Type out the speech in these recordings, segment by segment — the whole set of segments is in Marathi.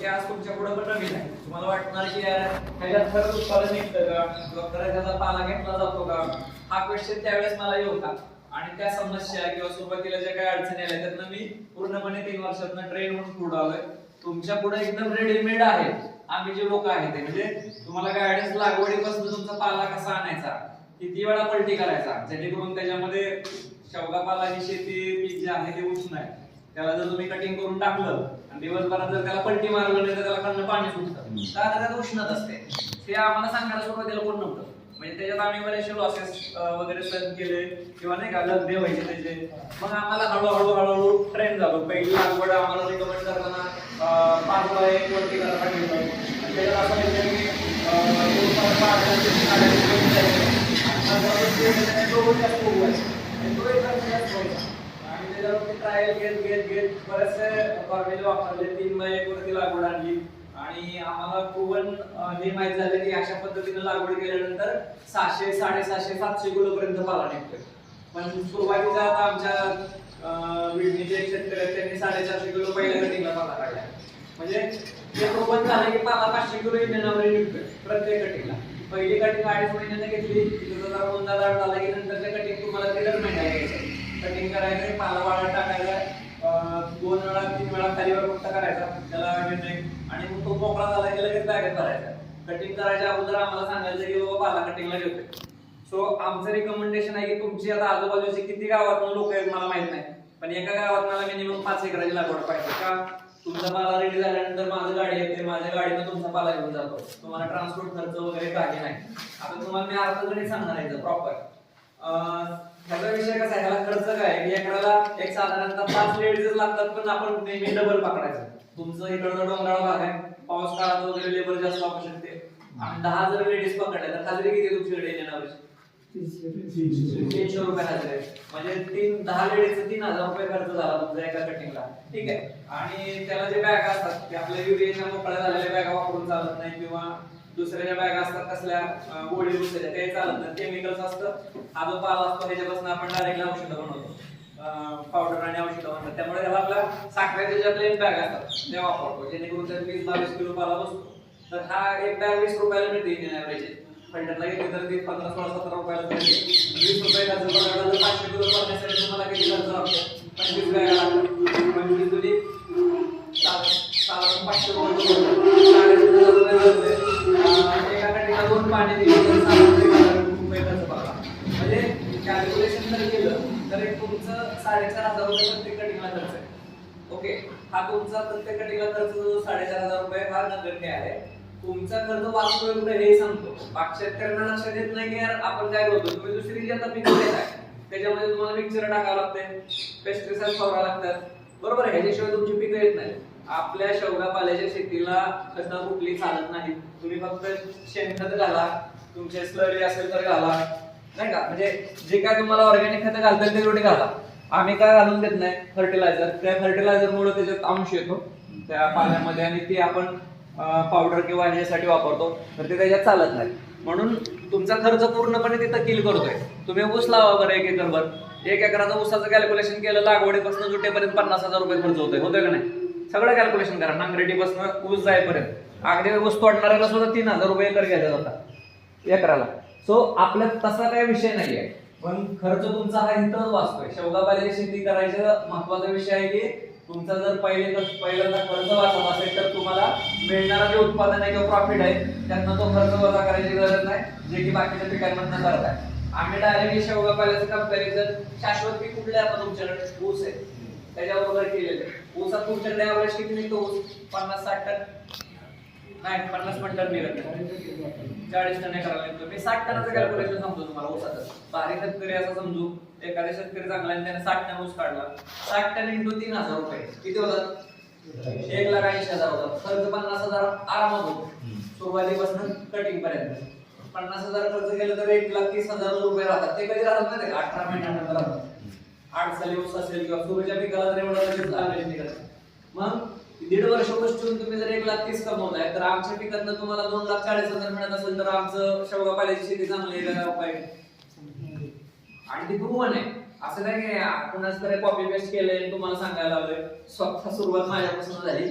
गोष्टी आज तुमच्या पुढे पण नवीन आहे. तुम्हाला वाटणार की यार ह्याच्यात खरंच उत्पादन निघतं का किंवा खरंच ह्याचा पाला घेतला जातो का, हा क्वेश्चन त्यावेळेस मला येऊ होता. आणि त्या समस्या किंवा सुरुवातीला ज्या काही अडचणी आल्या त्यातनं मी पूर्णपणे 3 वर्षातनं ट्रेन होऊन पुढे आलोय. तुमच्या पुढे एकदम रेडीमेड आहे. आम्ही जे लोक आहेत ते म्हणजे तुम्हाला गायडन्स लागवडीपासून तुमचा पाला कसा आणायचा, किती वेळा पलटी करायचा, जेणेकरून त्याच्यामध्ये शेवगा पालाची शेती पीक जे आहे ते उष्ण आहे. त्याला जर तुम्ही कटिंग करून टाकलं आणि दिवसभरात जर त्याला पलटी मारलं नाही तर त्याला खाल्लं पाणी सुटतं, का त्यात उष्णत असते. ते आम्हाला सांगायला सुरुवातीला कोण नव्हतं. म्हणजे त्याच्यात आम्ही बरेचसे लॉसेस वगैरे सहन केले किंवा नाही का लगदे व्हायचे त्याचे. मग आम्हाला हळूहळू ट्रेन झालो. पहिली लागवड आम्हाला रिकमेंड करताना 5 बाय 1 वरती करायला सांगितलं. त्याच्यात असं म्हणजे की आणि त्याच्यावरती ट्रायल घेत बरेचसे फॉर्म्युले वापरले. 3 बाय 1 वरती लागवड आणली आणि आम्हाला प्रूव्हन हे माहित झालं की अशा पद्धतीने लागवड केल्यानंतर 600, 750, 700 किलो पर्यंत पाला निघतोय. पण सुरुवातीला आता आमच्या विडणीचे एक शेतकरी आहेत, त्यांनी 450 किलो पहिल्या कटिंगला पाला काढला. म्हणजे ते प्रूव्हन झालं की पाला 500 किलो इंधनावर निघतोय प्रत्येक कटिंगला. पहिली कटिंग 2.5 महिन्याने घेतली, तिथं जरा गोंधळ झाला की नंतरच्या कटिंग तुम्हाला 3 महिन्यात घ्यायचं. कटिंग करायचं, पाला वाळत टाकायचा, 2 वेळा 3 वेळा खालीवर फक्त करायचा त्याला आणि मग तो मोकळा झाला की लगेच बॅगेत भरायचा. कटिंग करायच्या अगोदर आम्हाला सांगायचं की बाबा पाला कटिंगला घेतोय. सो आमचं रिकमेंडेशन आहे की तुमची आता आजूबाजूचे किती गावातून लोक आहेत मला माहित नाही, पण एका गावात मला मिनिमम 5 एकराची लागवड पाहिजे. का तुमचा पाला रेडी झाल्यानंतर माझी गाडी येते, माझ्या गाडीनं तुमचा पाला घेऊन जातो. तुम्हाला ट्रान्सपोर्ट खर्च वगैरे काही नाही. आता तुम्हाला मी अर्थगणित सांगणार आहे प्रॉपर. ह्याचा विषय कसा आहे, ह्याला खर्च काय एकराला एक साधारणतः 5 लेडीज लागतात, पण आपण नेहमी डबल पकडायचं. तुमचं इकडचा डोंगराळ भाग आहे, पाऊस काळात वगैरे लेबर जास्त वापरू शकते. आणि 10 जर लेडीज पकडल्या तर हजेरी किती तुमच्याकडे येणार? 300 रुपये हजेरी. म्हणजे 10 लेडीजचा 3000 रुपये खर्च झाला तुमचा एका कटिंगला. ठीक आहे. आणि त्याला जे बॅग असतात ते आपल्या युरियाच्या मोकळ्या झालेल्या बॅगा वापरून चालत नाही किंवा दुसऱ्या ज्या बॅग असतात कसल्या गोळी दुसऱ्या ते चालत नाही. केमिकल्स असतं. हा जो पाला असतो त्याच्यापासून आपण डायरेक्टली औषधं बनवतो, पावडर आणि औषधं बनवतात. त्यामुळे त्याला आपल्या साखरेच्या ज्या प्लेन बॅग असतात त्या वापरतो, जेणेकरून त्यात 20-22 किलो पाला बसतो. तर हा एक बॅग 20 रुपयाला मिळते इंडियन ॲव्हरेज. फिल्टरला घेतली तर ती 15-16-17 रुपयाला मिळते. 20 रुपये खर्च पकडला तर 500 किलो करण्यासाठी तुम्हाला किती खर्च लागतो? 25 बॅगा लागतात. 25 दुनी 500 रुपये. एका कटिंगला 2 पाणी दिली तर 700 रुपये खर्च पडला. म्हणजे कॅल्क्युलेशन जर केलं तर एक तुमचं 4,500 रुपये प्रत्येक कटिंगला खर्च आहे. ओके. हा तुमचा प्रत्येक कटिंगला खर्च जो 4,500 रुपये हा नगण्य आहे. तुमचा खर्च वाचतोय कुठे हे सांगतो. बाकी शेतकऱ्यांना लक्षात येत नाही की यार आपण काय करतो. तुम्ही दुसरी जी आता पिकं घेताय त्याच्यामध्ये तुम्हाला मिक्सर टाकावं लागते, पेस्टिसाइड फवारावं लागतात, बरोबर आहे. ह्याच्याशिवाय तुमची पिकं येत नाही. आपल्या शेवगा पाल्याच्या शेतीला खतं कुठली चालत नाही. तुम्ही फक्त शेणखत घाला, तुमचे स्लरी असेल तर घाला, नाही का. म्हणजे जे काय तुम्हाला ऑर्गॅनिक खतं घालता येईल तेवढे घाला. आम्ही काय घालून देत नाही फर्टिलायझर. त्या फर्टिलायझरमुळे त्याच्यात अंश येतो त्या पाण्यामध्ये आणि ते आपण पावडर किंवा ह्याच्यासाठी वापरतो, तर ते त्याच्यात चालत नाही. म्हणून तुमचा खर्च पूर्णपणे तिथं किल करतोय. तुम्ही ऊस लावा बरं 1 एकरभर. 1 एकराचं ऊसाचं कॅल्क्युलेशन केलं लागवडीपासून जुटेपर्यंत 50,000 रुपये खर्च होतोय का नाही? सगळं कॅल्क्युलेशन करा नांगरेटीपासून ऊस जाईपर्यंत. अगदी ऊस तोडणाऱ्याला सुद्धा 3,000 रुपये एकर घ्यायचा होता एकराला. सो आपल्यात तसा काही विषय नाहीये, पण खर्च तुमचा हा इथं वाचतोय. शेवगा पाल्याची शेती करायचा महत्वाचा विषय आहे की तुमचा जर पहिल्यांदा खर्च वाचत असेल तर तुम्हाला मिळणारा जे उत्पादन आहे किंवा प्रॉफिट आहे त्यातनं तो खर्च वजा करायची गरज नाही, जे की बाकीच्या पिकांमधनं करत आहे. आम्ही डायरेक्टली शेवगा पाल्याचं कंपॅरिझन शाश्वत पीक कुठले आता तुमच्याकडे ऊस आहे त्याच्याबरोबर केलेलं. ऊसात तुमच्याकडे ॲव्हरेज किती निघतो? ऊस 50-60 टन नाही, 50 टन निघत नाही, 40 टन एकराला निघतो. मी 60 टनाचं कॅल्क्युलेशन सांगतो तुम्हाला ऊसाचं. भारी शेतकरी असं समजू, एखाद्या शेतकरी चांगला आणि त्याने 60 टन ऊस काढला, 60 टन इंटू 3,000 रुपये किती होतात? 1,80,000 होतात. खर्च 50,000 आरामात होतो सुरुवातीपासून कटिंग पर्यंत. 50,000 खर्च केलं तर 1,30,000 रुपये राहतात. ते कधी राहतात माहिती का? 18 महिन्यानंतर राहतात. 8 साली ऊस असेल किंवा सूर्याच्या पिकाला तर एवढं लगेच ॲव्हरेज निघत. मग 1.5 वर्ष बसून तुम्ही जर 1,30,000 कमवताय तर आमच्या पिकातनं तुम्हाला 2,40,000 मिळत असेल तर आमचं शेवगा पाल्याची शेती चांगली आहे का? आणि ती प्रूव्हन आहे. असं नाही की आपणच तर कॉपी पेस्ट केलंय तुम्हाला सांगायला लावलंय. स्वतः सुरुवात माझ्यापासून झाली.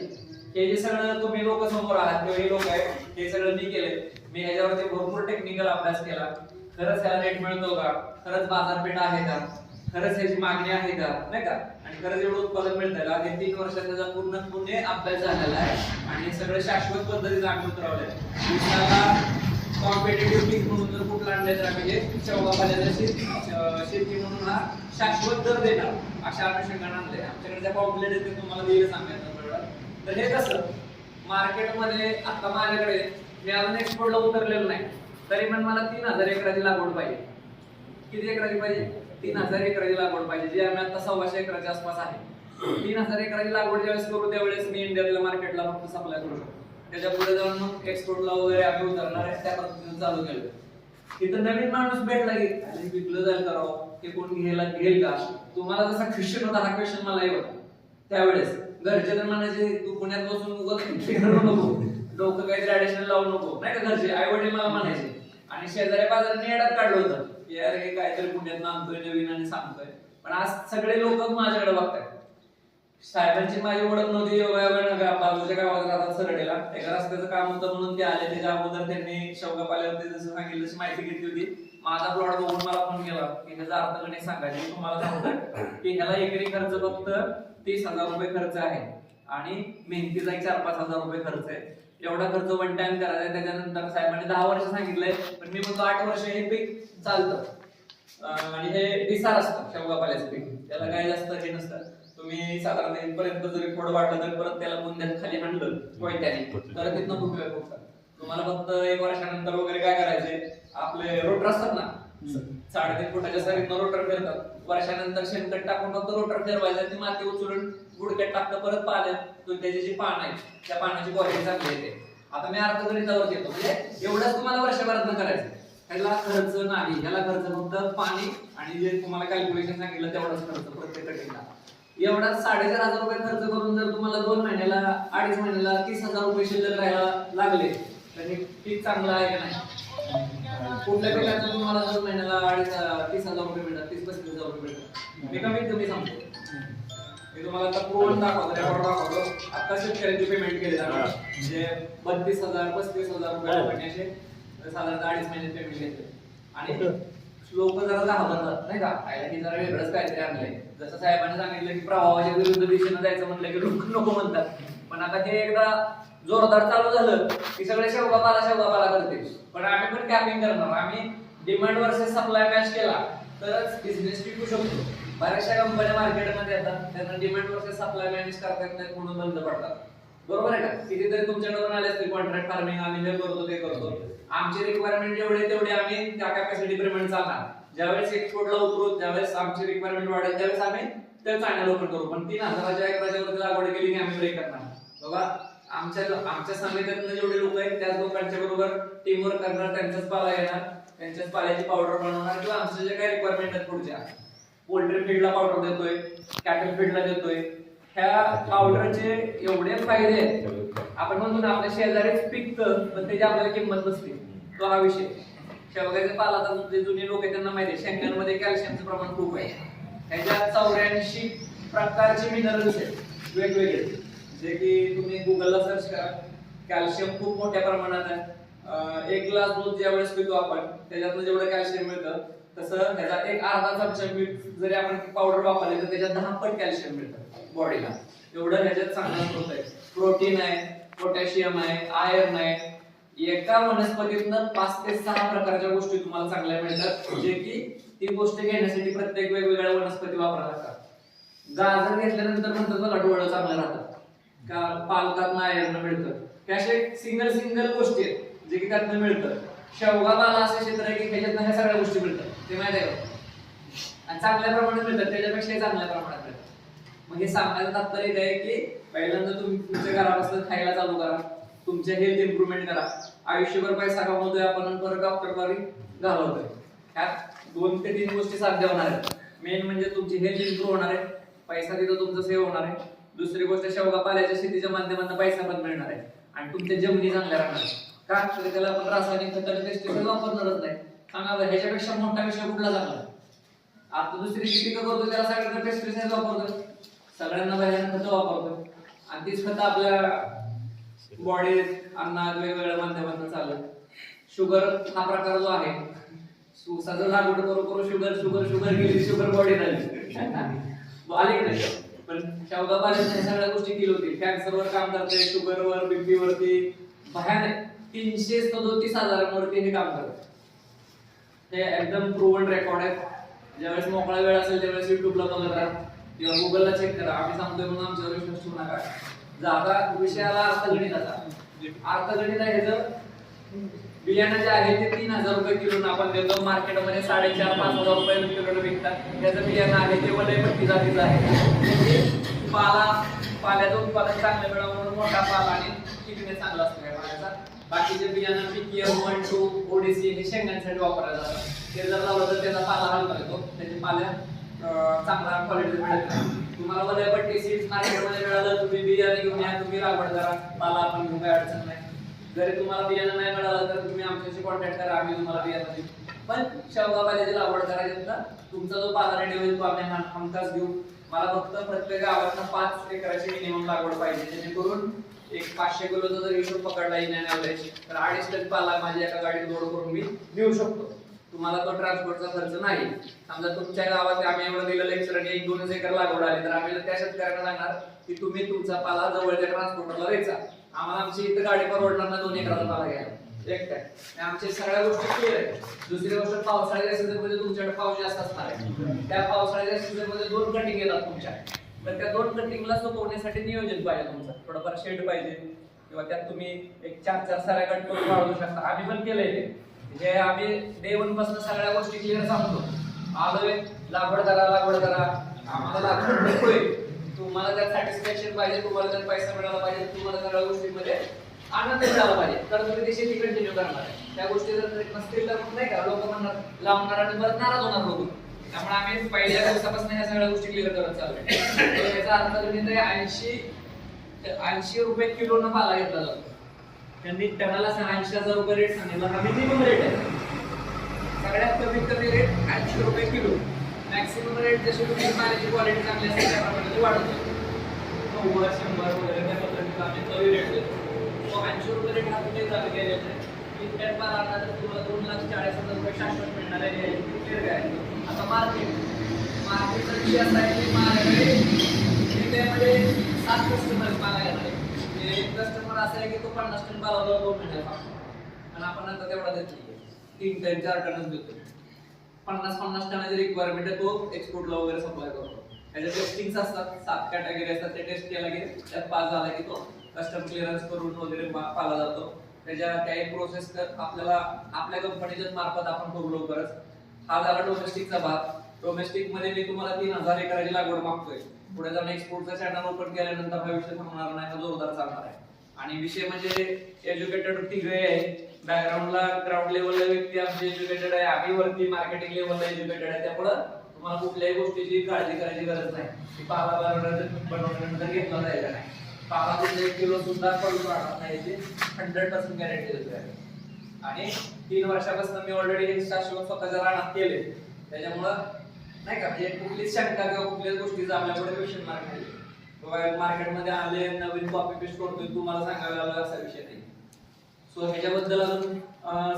हे जे सगळं तुम्ही लोक समोर आहात किंवा हे लोक आहेत हे सगळं मी केलंय. मी ह्याच्यावरती भरपूर टेक्निकल अभ्यास केला. खरंच ह्याला रेट मिळतो का, खरंच बाजारपेठ आहे का, खरंच ह्याची मागणी आहे का, नाही का, आणि खरंच एवढं उत्पादन मिळतं का, हे 3 वर्षात त्याचा पूर्णपणे अभ्यास झालेला आहे आणि हे सगळं शाश्वत पद्धतीने आम्ही उतरवलंय. दिवसाला कॉम्पिटिटिव्ह पीक म्हणून जर कुठला आणले तर आम्ही शेवगा पाल्याचा शेती म्हणून हा शाश्वत दर देणार अशा अनुषंगाने आणलंय. आमच्याकडे ज्या पॉम्पलेट आहेत ते तुम्हाला दिले सांगायचं. तर हे कसं मार्केटमध्ये आता माझ्याकडे मी अजून एक्सपोर्टला उतरलेलो नाही, तरी पण मला 3000 एकराची लागवड पाहिजे. किती एकराची पाहिजे? 3000 एकराची लागवड पाहिजे, जी आम्ही आता 125 एकराच्या आसपास आहे. 3000 एकराची लागवड ज्यावेळेस करू त्यावेळेस मी इंडियातल्या मार्केटला फक्त सप्लाय करू शकतो. त्याच्या पुढे जाऊन मग एक्सपोर्टला वगैरे आम्ही उतरणार आहे. त्या पद्धतीने चालू केलं. तिथं नवीन माणूस भेटला की आणि विकलं जाईल करावं हे कोण घेईल का, तुम्हाला जसा क्वेश्चन होता हा क्वेश्चन मलाही होता त्यावेळेस. घरचे तर म्हणायचे तू पुण्यात बसून नको, डोकं काहीतरी ऍडिशनल लावू नको, नाही का. घरचे आई वडील मला म्हणायचे. आणि शेजारी बाजाराने येड्यात काढलं होतं की यार हे काहीतरी पुण्यात आणतोय नवीन आणि सांगतोय. पण आज सगळे लोक माझ्याकडे बघतायत. साहेबांची माझी ओळख नव्हती, बाजूच्या गावात राहतात सरडेला, एका रस्त्याचं काम होतं म्हणून ते आले. त्याच्या अगोदर त्यांनी शेवगा पाल्यावरती जसं सांगितलं तशी माहिती घेतली होती. माझा प्लॉट बघून मला फोन केला की ह्याचा अर्थ गणित सांगायचे. तुम्हाला सांगतोय की ह्याला एकरी खर्च फक्त 30,000 रुपये खर्च आहे आणि मेहनतीचा 4-5 हजार रुपये खर्च आहे. एवढा खर्च वन टाइम करायचा. त्याच्यानंतर साहेबांनी 10 वर्ष सांगितलंय, पण मी म्हणतो 8 वर्ष हे पीक चालतं. आणि हे डिसार असतं शेवगा पाल्याचं पीक, त्याला काय जास्त हे नसतं. तुम्ही साधारण इथपर्यंत जरी थोडं वाढलं तर परत त्याला बुंद्यात खाली हाणलं कोयत्याने तर तिथनं फुटवे फुटतात. तुम्हाला फक्त 1 वर्षानंतर वगैरे काय करायचे, आपले रोटर असतात ना 3.5 फुटाच्या सरीतनं रोटर फिरतात. वर्षानंतर शेणखत टाकून फक्त रोटर फिरवायचं, ती माती उचलून गुडक्यात टाकतं परत पाण्यात. त्याची जी पान आहे त्या पानाची क्वालिटी चांगली येते. आता मी अर्थगणितावर येतो, म्हणजे एवढंच तुम्हाला वर्षभरात करायचं. ह्याला खर्च नाही, ह्याला खर्च फक्त पाणी आणि जे तुम्हाला कॅल्क्युलेशन सांगितलं तेवढाच खर्च प्रत्येक कटिंगला. एवढा 4,500 रुपये खर्च करून जर तुम्हाला 2 महिन्याला 2.5 महिन्याला 30,000 रुपये शिल्लक राहायला लागले तर हे पीक चांगलं आहे का नाही. कुठल्या पिकाचं तुम्हाला 2 महिन्याला 30,000 रुपये मिळतात, 30-35,000 रुपये मिळतात. मी कमीत कमी सांगतो. मी तुम्हाला आता प्रूव्ह दाखवतो, रेकॉर्ड दाखवतो. आता शेतकऱ्यांची पेमेंट केली जाणार म्हणजे 32,000-35,000 रुपये असे साधारणतः 2.5 महिन्यात पेमेंट घेतले. आणि लोक जरा घाबरतात नाही का, की जरा वेगळंच काहीतरी आणलंय. जसं साहेबांनी सांगितलं की प्रवाहाच्या विरुद्ध दिशेनं जायचं म्हटलं की लोक नको म्हणतात. पण आता हे एकदा जोरदार चालू झालं की सगळे शेवगा पाला करते. पण आम्ही पण कॅपिंग करणार. आम्ही डिमांड वर्सेस सप्लाय मॅच केला तरच बिझनेस टिकू शकतो. बऱ्याचशा कंपन्या मार्केटमध्ये येतात, त्यांना डिमांड वर्सेस सप्लाय मॅनेज करता येत नाही म्हणून बंद पडतात. बरोबर आहे का. कितीतरी तुमच्याकडे पण आले असतील कॉन्ट्रॅक्ट फार्मिंग, आम्ही हे करतो ते करतो. आमची रिक्वायरमेंट जेवढे तेवढे आम्ही त्या कॅपॅसिटी प्रमाणे चालणार. ज्यावेळेस एक्सपोर्टला उतरू त्यावेळेस आमची रिक्वायरमेंट वाढेल त्यावेळेस आम्ही ते चॅनल ओपन करू. पण 3,000 एकराच्या लागवड केली की आम्ही ब्रेक करणार. बघा आमच्या समित्यातले जेवढे लोक आहेत त्याच लोकांच्या बरोबर टीम वर्क करणार, त्यांच्याच पाला येणार, त्यांच्याच पाल्याची पावडर बनवणार किंवा आमच्या जे काही रिक्वायरमेंट आहेत पुढच्या. पोल्ट्री फीडला पावडर देतोय, कॅटल फीडला देतोय. ह्या पावडरचे एवढे फायदे आहेत. आपण म्हणतो ना आपल्या शेजारीच पिकतं पण त्याची आपल्याला किंमत नसते, तो हा विषय. शेवग्याचे पाला जे जुने लोक आहेत त्यांना माहिती आहे शेंगांमध्ये कॅल्शियमचं प्रमाण खूप आहे. ह्याच्यात 84 प्रकारचे मिनरल्स आहेत वेगवेगळे, जे की तुम्ही गुगलला सर्च करा. कॅल्शियम खूप मोठ्या प्रमाणात आहे. 1 ग्लास दूध ज्यावेळेस पितो आपण त्याच्यातनं जेवढं कॅल्शियम मिळतं तसं ह्याचा एक अर्धा चमचा मीठ जरी आपण पावडर वापरली तर त्याच्यात 10 पट कॅल्शियम मिळतं बॉडीला. एवढं ह्याच्यात चांगलं स्रोत आहे. प्रोटीन आहे, पोटॅशियम आहे, आयर्न आहे. एका वनस्पतीतनं 5 ते 6 प्रकारच्या गोष्टी तुम्हाला चांगल्या मिळतात, जे की ती गोष्ट घेण्यासाठी प्रत्येक वेगवेगळ्या वनस्पती वापराव्या लागतात. गाजर घेतल्यानंतर म्हणतात बघा डोळं चांगलं राहतात का, पालकातनं आयर्न मिळतं. हे असे सिंगल गोष्टी आहेत जे की त्यातनं मिळतं. शेवगा पाला असे क्षेत्र आहे की त्याच्यातनं ह्या सगळ्या गोष्टी मिळतात, ते माहिती आहे का. आणि चांगल्या प्रमाणात मिळतात, त्याच्यापेक्षा चांगल्या प्रमाणात मिळतात. मग हे सांगायचं तात्पर्य आहे की पहिल्यांदा तुम्ही तुमच्या घरापासून खायला चालू करा, तुमच्या हेल्थ इम्प्रूव्हमेंट करा. आयुष्यभर पैसा कमवतोय आपण परत डॉक्टरद्वारे घालवतोय. ह्यात 2 ते 3 गोष्टी साध्य होणार आहेत. मेन म्हणजे तुमची हेल्थ इम्प्रूव्ह होणार आहे, पैसा तिथं तुमचा सेव्ह होणार आहे. दुसरी गोष्ट शेवगा पाल्याच्या शेतीच्या माध्यमातून पैसा पण मिळणार आहे आणि तुमच्या जमिनी चांगल्या राहणार आहेत. का तर त्याला आपण रासायनिक खत आणि पेस्टिसाइड वापरणारच नाही. सांगा बरं ह्याच्यापेक्षा मोठा विषय कुठला चांगला. आता दुसरी जी पिकं करतो त्याला सगळ्यांना पेस्टिसाइड वापरतोय, सगळ्यांना बाहेर खतं वापरतोय आणि तीच खतं आपल्या बॉडी अन्न वेगवेगळ्या माध्यमातून चालू. शुगर हा प्रकार जो आहे ऊसाचं लागवड करू करू शुगर शुगर शुगर गेली, शुगर बॉडी झाली आले की नाही. पण शेवगा पाल्याने ह्या सगळ्या गोष्टी केली होती. कॅन्सरवर काम करते, शुगरवर, बीपी वरती भयानक 337,000 हे काम करते. हे एकदम प्रूव्हन रेकॉर्ड आहे. ज्यावेळेस मोकळा वेळ असेल त्यावेळेस युट्यूबला बघत राहा किंवा गुगलला चेक करा. आम्ही सांगतोय म्हणून आमच्यावर विश्वास ठेवू नका. जागा विषयाला अर्थगणिताचा अर्थगणित आहे. जर बियाणं जे आहे ते 3,000 रुपये किलो आपण देतो, मार्केटमध्ये 4,500-5,000 रुपये किलो विकतात. त्याचं बियाणं आहे ते वलयपट्टी जातीचं आहे. पाल्याचं उत्पादन चांगलं मिळावं म्हणून मोठा पाला आणि टिकणे चांगलं असतं या पाल्याचा. बाकीचे बियाणं PKM 1, 2, ODC हे शेंगांसाठी वापरले जातात. ते जर लावलं तर त्याचा पाला हलका येतो, त्याची पाल्या चांगला क्वालिटी मिळत नाही. तुम्हाला वलयपट्टी सीड्स मार्केटमध्ये मिळालं, तुम्ही बियाणे घेऊन या, तुम्ही लागवड करा, पाला आपण घेऊन काही अडचण नाही. जरी तुम्हाला बियाणं नाही मिळालं तर तुम्ही आमच्याशी कॉन्टॅक्ट करा, आम्ही तुम्हाला बियाणं देऊ. पण शेवगा पाल्याची लागवड करायची तर तुमचा जो पाला रेडी होईल तो आम्ही हमखास घेऊ. मला फक्त प्रत्येक गावातनं 5 एकराची मिनिमम लागवड पाहिजे, जेणेकरून एक 500 किलोचा जर हिशोब पकडला इन ॲव्हरेज तर 2.5 टन पाला माझ्या एका गाडीत लोड करून मी देऊ शकतो. तुम्हाला तो ट्रान्सपोर्टचा खर्च नाही. समजा तुमच्या गावात आम्ही एवढं दिलं लेक्चर आणि 1-2 एकर लागवड आली तर आम्ही त्या शेतकऱ्यांना सांगणार की तुम्ही तुमचा पाला जवळच्या ट्रान्सपोर्टरला द्यायचा. आम्हाला आमची इथं गाडी परवडणार ना 2 एकराचा पाला घ्यायला एक काय. आमच्या सगळ्या गोष्टी क्लिअर आहेत. दुसरी गोष्ट पावसाळ्याच्या सीझनमध्ये तुमच्याकडे पाऊस जास्त असणार आहे. त्या पावसाळ्याच्या सीझनमध्ये 2 कटिंग येतात तुमच्या. तर त्या 2 कटिंगला सुकवण्यासाठी नियोजन पाहिजे तुमचं. थोडंफार शेड पाहिजे किंवा त्यात तुम्ही एक 4-4 साऱ्या कट करून वाढवू शकता. आम्ही पण केलंय ते. जे आम्ही डे 1 पासून सगळ्या गोष्टी क्लिअर सांगतो. आलोय लागवड करा आम्हाला लागवड नकोय. तुम्हाला त्यात सॅटिस्फॅक्शन पाहिजे, तुम्हाला त्यात पैसा मिळाला पाहिजे, तुम्हाला सगळ्या गोष्टींमध्ये आनंद मिळाला पाहिजे, तर तुम्ही ती शेती कंटिन्यू करणार आहे. त्या गोष्टी जर नसतील तर नाही का लोक म्हणणार लावणार आणि परत नाराज होणार लोक. त्यामुळे आम्ही पहिल्या दिवसापासून ह्या सगळ्या गोष्टी क्लिअर करत चाललोय. याचा अर्थ गणित 80 रुपये किलोनं पाला घेतला जातो. त्यांनी टनाला 80,000 रुपये रेट सांगितला. हा मिनिमम रेट आहे. सगळ्यात कमी रेट 80 रुपये किलो. मॅक्सिमम रेट जशी तुम्ही पाण्याची क्वालिटी चांगली असेल त्याप्रमाणे वाढत जातो. 90, 100 वगैरे त्या पद्धतीने आम्ही तरी रेट देतो. 80 रुपये रेट हा तुम्ही चालू केलेला आहे. इतक्यात पाला आणला तर तुम्हाला 2,40,000 रुपये शाश्वत मिळणार आहे. क्लिअर काय. आता मार्केटचा विषय असा आहे की माझ्याकडे इंडियामध्ये 7 कस्टमर पाला घेणार आहे. एक कस्टमर असा आहे की तो 50 टन पाला 2 महिन्यात मागतो. आणि आपण आता तेवढा देत नाही. 3 टन 4 टनच देतो. 50 टनाची रिक्वायरमेंट आहे, तो एक्सपोर्टला वगैरे सप्लाय करतो. त्याचे टेस्टिंग्स असतात, 7 कॅटेगरी असतात. ते टेस्ट केला की त्यात पास झाला की तो कस्टम क्लिअरन्स करून वगैरे पाला जातो. त्याही प्रोसेस आपल्याला आपल्या कंपनीच्या मार्फत आपण करू लवकरच. हा झाला डोमेस्टिकचा भाग. डोमेस्टिक मध्ये मी तुम्हाला 3,000 एकराची लागवड मागतोय. पुढे जाऊन एक्सपोर्टचा चॅनल ओपन केल्यानंतर हा विषय थांबणार नाही, हा जोरदार चालणार आहे. आणि विषय म्हणजे एज्युकेटेड तिघे आहे. बॅकग्राऊंडला ग्राउंड लेवलला व्यक्ती आमची एज्युकेटेड आहे, आम्ही वरती मार्केटिंग लेवलला एज्युकेटेड आहे. त्यामुळे तुम्हाला कुठल्याही गोष्टीची काळजी करायची गरज नाही की पाला बनवल्यानंतर घेतला जायचा नाही. पाला कुठे 1 किलो सुद्धा पडून राहणार नाही, याची 100% गॅरंटी देतोय. आणि 3 वर्षापासून मी ऑलरेडी हे शाश्वत स्वतःच्या रानात केले. त्याच्यामुळं नाही का म्हणजे कुठलीच शंका किंवा कुठल्याच गोष्टीचा आपल्याकडे क्वेश्चन मार्क नाही. मार्केटमध्ये आले नवीन कॉपी पेस्ट करतोय तुम्हाला सांगायला लागलं असा विषय नाही. सो ह्याच्याबद्दल अजून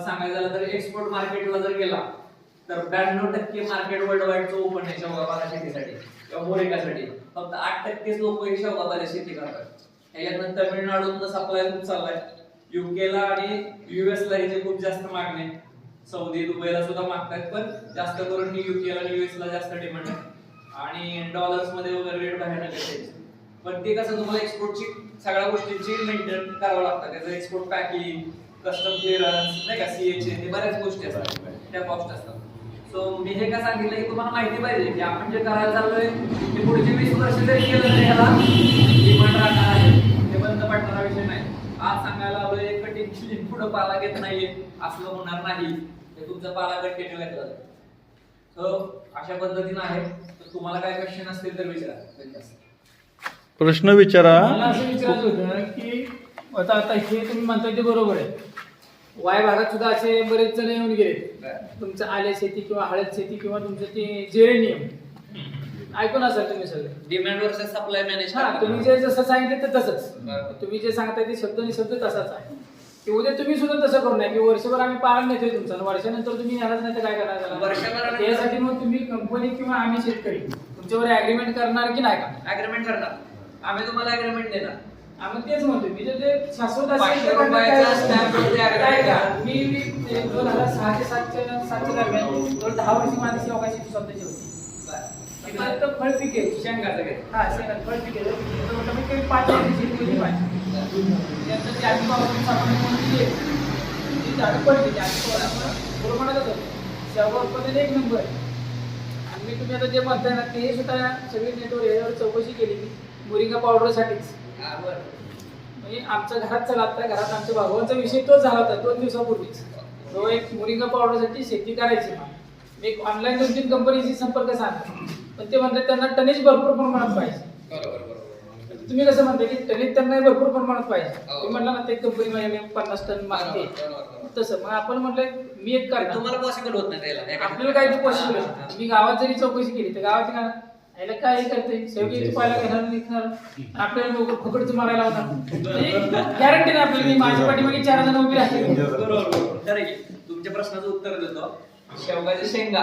सांगायचं झालं तर एक्सपोर्ट मार्केटला जर गेला तर 92% मार्केट वर्ल्ड वाईडचं ओपन आहे शेवगा पाला शेतीसाठी किंवा मोरिकासाठी. फक्त 8% लोक हे शेवगा पाला शेती करतात. ह्याच्यानंतर तमिळनाडूतून सप्लाय खूप चाललाय. युकेला आणि युएसला ह्याची खूप जास्त मागणी आहे. सौदी दुबईला सुद्धा मागतात, पण जास्त करून युकेला आणि युएसला जास्त डिमांड आहे. आणि डॉलर्स मध्ये वगैरे रेट भयानक आहे. पण ते कसं तुम्हाला एक्सपोर्टची सगळ्या गोष्टींची मेंटेन करावं लागतं. त्याचं एक्सपोर्ट पॅकिंग, कस्टम क्लिअरन्स नाही का, CHA हे बऱ्याच गोष्टी असतात, त्या कॉस्ट असतात. सो मी हे का सांगितलं की तुम्हाला माहिती पाहिजे की आपण जे करायला चाललोय ते पुढचे 20 वर्ष जरी केलं तरी ह्याला डिमांड राहणार आहे. ते बंद पडणारा विषय नाही. आज सांगायला आलोय कटिंग पुढे पाला घेत नाहीये असलं होणार नाही. ते तुमचा पाला कंटिन्यू घेतला जातो. सो अशा पद्धतीने आहे. तर तुम्हाला काय क्वेश्चन असतील तर विचारा. प्रश्न विचारा. मला असं विचारायचं होतं की आता हे तुम्ही म्हणताय ते बरोबर आहे. वाय भागात सुद्धा असे बरेच जण येऊन गेले. तुमचं आले शेती किंवा हळद शेती किंवा तुमचं ते जेरेनियम ऐकून असाल तुम्ही सगळे. डिमांड वर्सेस सप्लाय मॅनेज हा तुम्ही जे जसं सांगितलं ते तसंच. बरोबर. तुम्ही जे सांगताय ते शब्द आणि शब्द तसाच आहे. की उद्या तुम्ही सुद्धा तसं करू नये की वर्षभर आम्ही पाळण नेतोय तुमचा आणि वर्षानंतर तुम्ही येणार नाही तर काय करणार त्याला? वर्षभरानंतर- त्यासाठी मग तुम्ही कंपनी किंवा आम्ही शेतकरी तुमच्यावर ऍग्रीमेंट करणार की नाही का? अग्रीमेंट करणार, आम्ही तुम्हाला अग्रीमेंट देणार. आम्ही तेच म्हणतोय मी जे ते शाश्वत 500 तर रुपयाचा stamp वरती काय agreement का? करा. मी 2006 ते 7च्या दरम्यान जवळ 10 वर्षी माझी सेवा शेती स्वतःची होती. तिथं तर फळ पिके शेंगाचं काय? हा शेंगात फळ पिके मी काही 5 वर्षी शेती केली पाहिजे. त्यानंतर ते आधी पावसाळ्यात सामान्य म्हणून दिले. ती झाडं पडली ती आधी बरोबर म्हणतच होतो. सेवा उत्पादन एक नंबर. आणि मी तुम्ही आता जे म्हणताय ना ते सुद्धा सगळी नेटवर याच्यावर चौकशी केली की मोरिंगा पावडरसाठीच. हा, बरं. म्हणजे आमच्या घरात चला आता घरात आमच्या भागवांचा विषय तोच झाला होता 2 दिवसापूर्वीच. तो एक मोरिंगा पावडरसाठी शेती करायची मला. मी एक ऑनलाईन 2-3 कंपनीशी संपर्क साधला. पण ते म्हणतात त्यांना टनेज भरपूर प्रमाणात पाहिजे. बरोबर. तुम्ही कसं म्हणता की टनेज त्यांना भरपूर प्रमाणात पाहिजे. हो. तुम्ही म्हटलं ना ते कंपनी माझ्या 50 टन मागते. बरोबर. तसं मग आपण म्हटलं मी एक करणार. तुम्हाला पॉसिबल होत नाही त्याला. आपल्याला काय ते पॉसिबल आहे. मी गावात जरी चौकशी केली तर गावाची काय याला काय करते शेवटी पाहिला घेणार निघणार आपल्याला लोक फुकटच मारायला होणार. गॅरंटी नाही आपल्याला. मी माझ्या पाठीमागे 4 जण उभी राहतील. बरोबर. तर तुमच्या प्रश्नाचं उत्तर देतो. शेवगाच्या शेंगा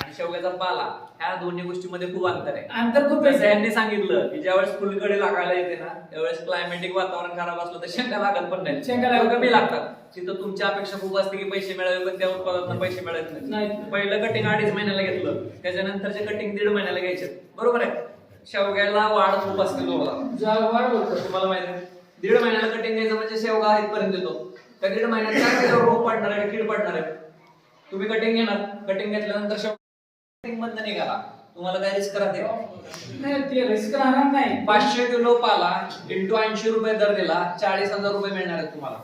आणि शेवग्याचा पाला ह्या दोन्ही गोष्टीमध्ये खूप अंतर आहे. अंतर खूप जसं आहे. यांनी सांगितलं की ज्यावेळेस फुलकडे लागायला येते ना त्यावेळेस क्लायमॅटिक वातावरण खराब असलं तर शेंगा लागत पण नाही. शेंगा लागत कमी लागतात. तिथं तुमची अपेक्षा खूप असते की पैसे मिळावे पण त्या उत्पादनात पैसे मिळत नाही. पहिलं कटिंग 2.5 महिन्याला घेतलं त्याच्यानंतरचे कटिंग 1.5 महिन्याला घ्यायचे. बरोबर आहे. शेवग्याला वाढ खूप असते वाढ होतं. तुम्हाला माहिती आहे 1.5 महिन्याला कटिंग घ्यायचं म्हणजे शेवगा इथपर्यंत येतो. त्या 1.5 महिन्यात काय त्याच्यावर रोग पडणार आहे कीड पडणार आहे. तुम्ही कटिंग घेणार कटिंग घेतल्यानंतर कटिंग बंद निघाला तुम्हाला काय रिस्क राहते? नाही ते रिस्क राहणार नाही. 500 किलो पाला इंटू 80 रुपये दर दिला 40,000 रुपये मिळणार आहेत तुम्हाला.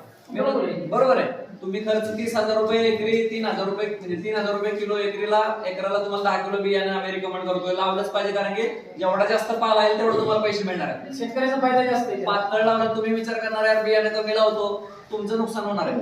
बरोबर आहे. तुम्ही खर्च 30,000 रुपये एकरी 3,000 रुपये म्हणजे 3,000 रुपये किलो एकराला तुम्हाला 10 किलो बियाणे आम्ही रिकमेंड करतोय. लावलंच पाहिजे कारण की जेवढा जास्त पाला येईल तेवढं तुम्हाला पैसे मिळणार आहेत. शेतकऱ्याचा फायदा जास्त आहे. पातळ लावणार तुम्ही विचार करणार यार बियाणे कमी लावतो तुमचं नुकसान होणार आहे.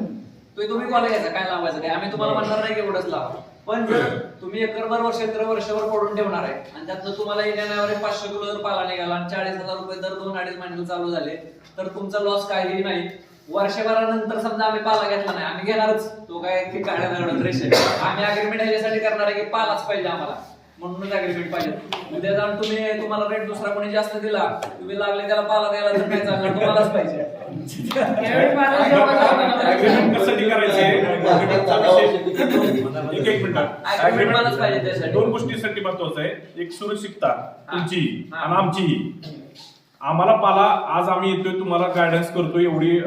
तुम्ही कॉल घ्यायचा काय लावायचं काय आम्ही तुम्हाला म्हणणार नाही की एवढंच लावा. पण जर तुम्ही एकरभर वर्षभर पडून ठेवणार आहे आणि त्यातनं तुम्हाला येण्यावर 500 किलो जर पाला निघाला आणि 40,000 रुपये दर 2-2.5 महिने चालू झाले तर तुमचा लॉस काहीही नाही. वर्षभरानंतर समजा आम्ही पाला घेतला नाही आम्ही घेणारच तो काय की काढ्या आम्ही अग्रीमेंट ह्याच्यासाठी करणार आहे की पालाच पाहिजे आम्हाला म्हणूनच अग्रीमेंट पाहिजे. उद्या जाऊन तुम्हाला रेट दुसरा कोणी जास्त दिला तुम्ही लागले त्याला पाला द्यायला तर काय चालणार तुम्हालाच पाहिजे. अग्रीमेंट कशासाठी करायचे? एक मिनिट. Agreement मलाच पाहिजे त्यासाठी. 2 गोष्टीसाठी महत्वाचं आहे. एक सुरक्षितता तुमची हा. आणि आमचीही. आम्हाला पाला आज आम्ही येतोय तुम्हाला गायडन्स करतोय एवढी